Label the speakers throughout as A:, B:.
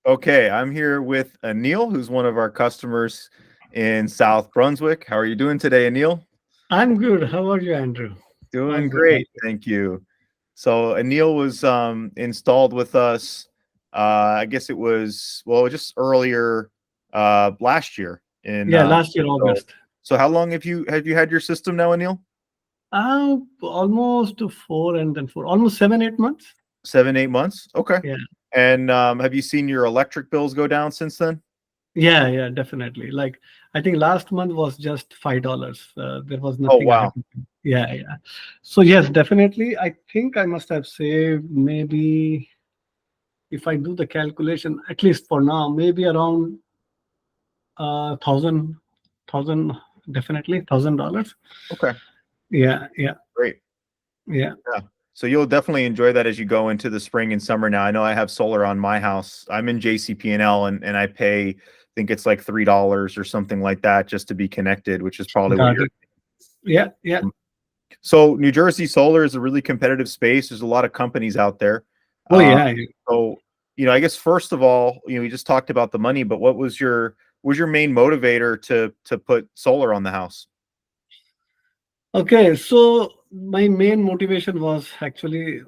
A: Okay, I'm here with Anil, who's one of our customers in South Brunswick. How are you doing today, Anil?
B: I'm good. How are you, Andrew? All
A: Doing
B: good. All
A: great,
B: good.
A: thank you. So Anil was installed with us. I guess it was just earlier last year in
B: Yeah, last year,
A: so
B: August.
A: so how long have you had your system now, Anil?
B: Almost 4 and then 4, almost 7, 8 months.
A: 7, 8 months. Okay.
B: Yeah,
A: And have you seen your electric bills go down since then?
B: yeah, definitely. Like I think last month was just $5. There was
A: Oh
B: nothing I had
A: wow.
B: to do. Yeah. So yes, definitely. I think I must have saved maybe, if I do the calculation, at least for now, maybe around thousand, definitely $1,000.
A: Okay.
B: Yeah,
A: Great.
B: yeah.
A: Yeah. So you'll definitely enjoy that as you go into the spring and summer now. I know I have solar on my house. I'm in JCP&L and I pay, I think it's like $3 or something like that just to be connected, which is probably what
B: Got
A: you're.
B: it. Yeah.
A: So New Jersey solar is a really competitive space. There's a lot of companies out there.
B: Oh
A: Uh,
B: yeah.
A: so, I guess first of all, we just talked about the money, but what was your main motivator to put solar on the house?
B: Okay, so my main motivation was actually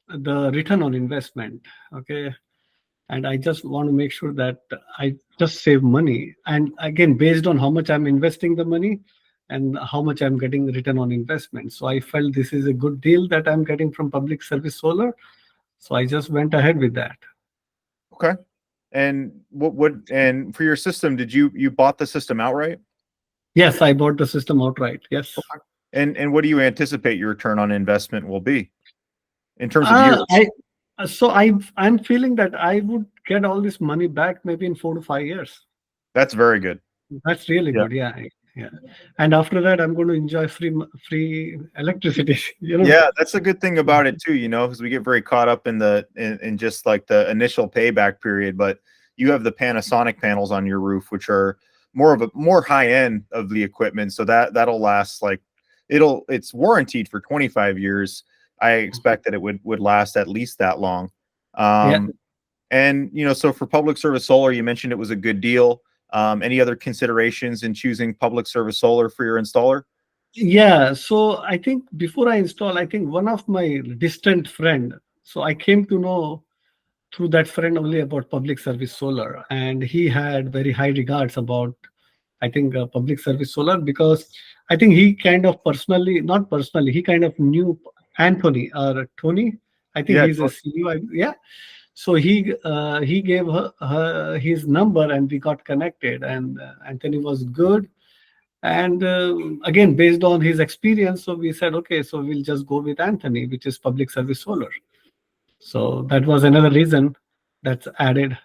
B: the return on investment. Okay, and I just want to make sure that I just save money. And again, based on how much I'm investing the money and how much I'm getting the return on investment. So I felt this is a good deal that I'm getting from public service solar. So I just went ahead with that.
A: Okay. And and for your system, did you bought the system outright?
B: Yes, I bought the system outright. Yes.
A: Okay. And what do you anticipate your return on investment will be in terms of
B: Uh,
A: years?
B: I I'm feeling that I would get all this money back maybe in 4 to 5 years.
A: That's very good.
B: That's really
A: Yeah.
B: good. Yeah. And after that, I'm going to enjoy free electricity. You know.
A: Yeah, that's a good thing about it too, because we get very caught up in just like the initial payback period, but you have the Panasonic panels on your roof, which are more high end of the equipment, so that'll last like it's warranted for 25 years. I expect that it would last at least that long.
B: Yeah.
A: Um, And so for public service solar, you mentioned it was a good deal. Any other considerations in choosing public service solar for your installer?
B: Yeah. So I think before I install, I think one of my distant friend. So I came to know through that friend only about public service solar, and he had very high regards about, I think, public service solar, because I think he kind of personally, not personally, he kind of knew Anthony or Tony. I think
A: Yeah,
B: he's a CEO. Yeah. So he gave her his number, and we got connected. And Anthony was good. And again, based on his experience, so we said, okay, so we'll just go with Anthony, which is public service solar. So that was another reason that's added.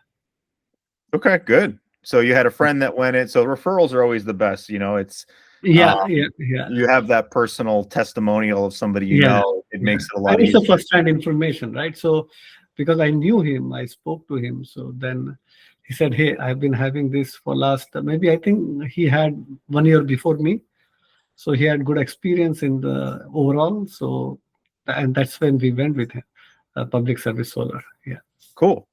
A: okay, good. So you had a friend that went in. So referrals are always the best. It's uh,
B: Yeah.
A: you have that personal testimonial of somebody
B: Yeah,
A: it
B: yeah.
A: makes it a
B: And
A: lot
B: it's
A: easier.
B: a first-hand information, right? So because I knew him, I spoke to him. So then he said, "Hey, I've been having this for last maybe I think he had 1 year before me. So he had good experience in the overall. So and that's when we went with him, public service solar. Yeah.
A: Cool.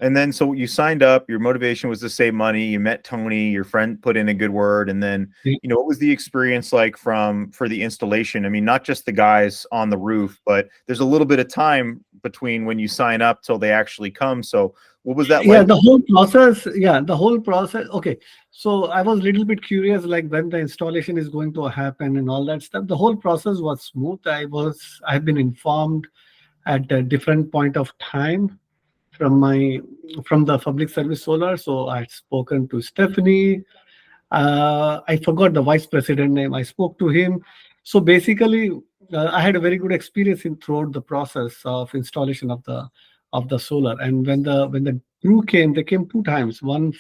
A: And then so you signed up, your motivation was to save money, you met Tony, your friend put in a good word, and then,
B: Yeah.
A: what was the experience like for the installation? I mean, not just the guys on the roof, but there's a little bit of time between when you sign up till they actually come. So what was that
B: Yeah,
A: like?
B: the whole process. Yeah, the whole process. Okay, so I was a little bit curious, like when the installation is going to happen and all that stuff. The whole process was smooth. I've been informed at a different point of time from the public service solar. So I had spoken to Stephanie. I forgot the vice president name. I spoke to him. So basically, I had a very good experience in throughout the process of installation of the solar. And when the crew came, they came 2 times. One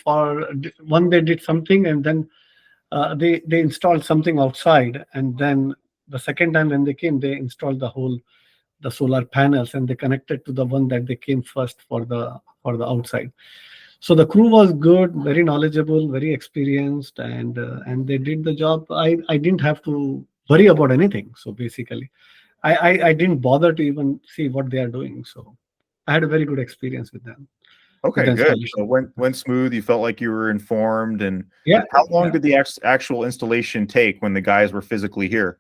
B: they did something, and then they installed something outside, and then the second time when they came, they installed the solar panels, and they connected to the one that they came first for the outside. So the crew was good, very knowledgeable, very experienced, and they did the job. I didn't have to worry about anything. So basically, I didn't bother to even see what they are doing. So I had a very good experience with them. with the
A: Okay, good. So
B: installation.
A: went smooth. You felt like you were informed. And
B: Yeah,
A: how long
B: yeah,
A: did the actual installation take when the guys were physically here?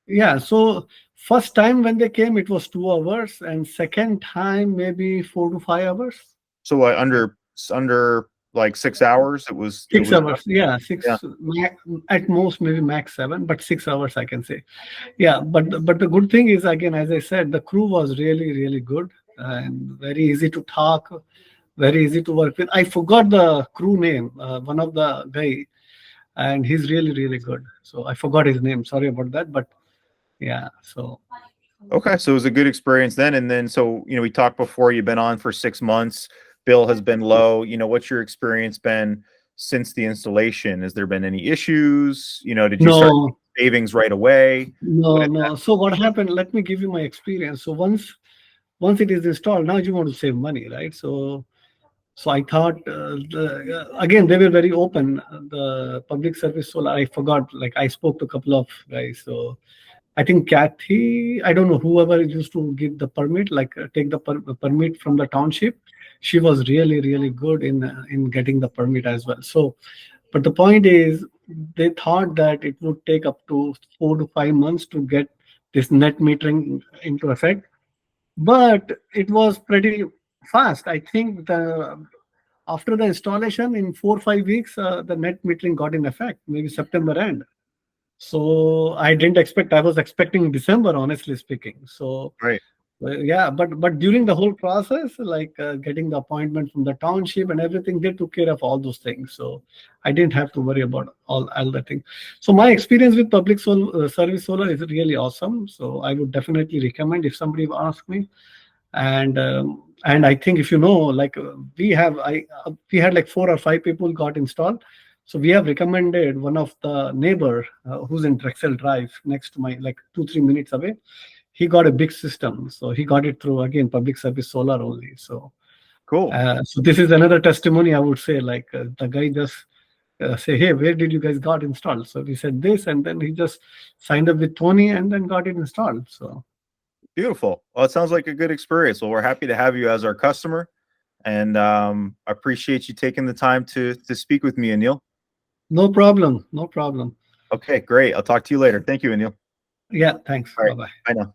B: yeah. So first time when they came, it was 2 hours, and second time maybe 4 to 5 hours.
A: So under like 6 hours. It
B: Six
A: was done?
B: hours, yeah,
A: Yeah.
B: at most maybe max 7, but 6 hours I can say. Yeah, but the good thing is, again, as I said, the crew was really good and very easy to talk, very easy to work with. I forgot the crew name, one of the guy, and he's really good. So I forgot his name. Sorry about that, but yeah. So
A: Okay, so it was a good experience then. And then, so, we talked before, you've been on for 6 months. Bill has been low. What's your experience been since the installation? Has there been any issues? Did you start
B: no,
A: savings right away? What
B: no,
A: did that?
B: no. So what happened? Let me give you my experience. So once it is installed, now you want to save money, right? So I thought, again, they were very open. The public service solar, I forgot, like I spoke to a couple of guys. So I think Kathy, I don't know, whoever used to give the permit, like take the permit from the township, she was really good in getting the permit as well. So, but the point is, they thought that it would take up to 4 to 5 months to get this net metering into effect, but it was pretty fast. I think the after the installation in 4 or 5 weeks, the net metering got in effect, maybe September end. So I didn't expect. I was expecting December, honestly speaking. So
A: Right.
B: yeah, but during the whole process, like getting the appointment from the township and everything, they took care of all those things. So I didn't have to worry about all the things. So my experience with public service solar is really awesome. So I would definitely recommend if somebody asks me. And I think, if you know, like we had like 4 or 5 people got installed. So we have recommended one of the neighbor who's in Drexel Drive, next to my, like 2 3 minutes away. He got a big system, so he got it through, again, public service solar only. So
A: Cool.
B: so this is another testimony, I would say. Like the guy just say, hey, where did you guys got installed? So we said this, and then he just signed up with Tony and then got it installed. So
A: Beautiful. Well, it sounds like a good experience. Well, we're happy to have you as our customer, and I appreciate you taking the time to speak with me, Anil.
B: no problem, no problem.
A: Okay, great. I'll talk to you later. Thank you, Anil.
B: Yeah, thanks.
A: All
B: Bye
A: right.
B: bye.
A: Bye now.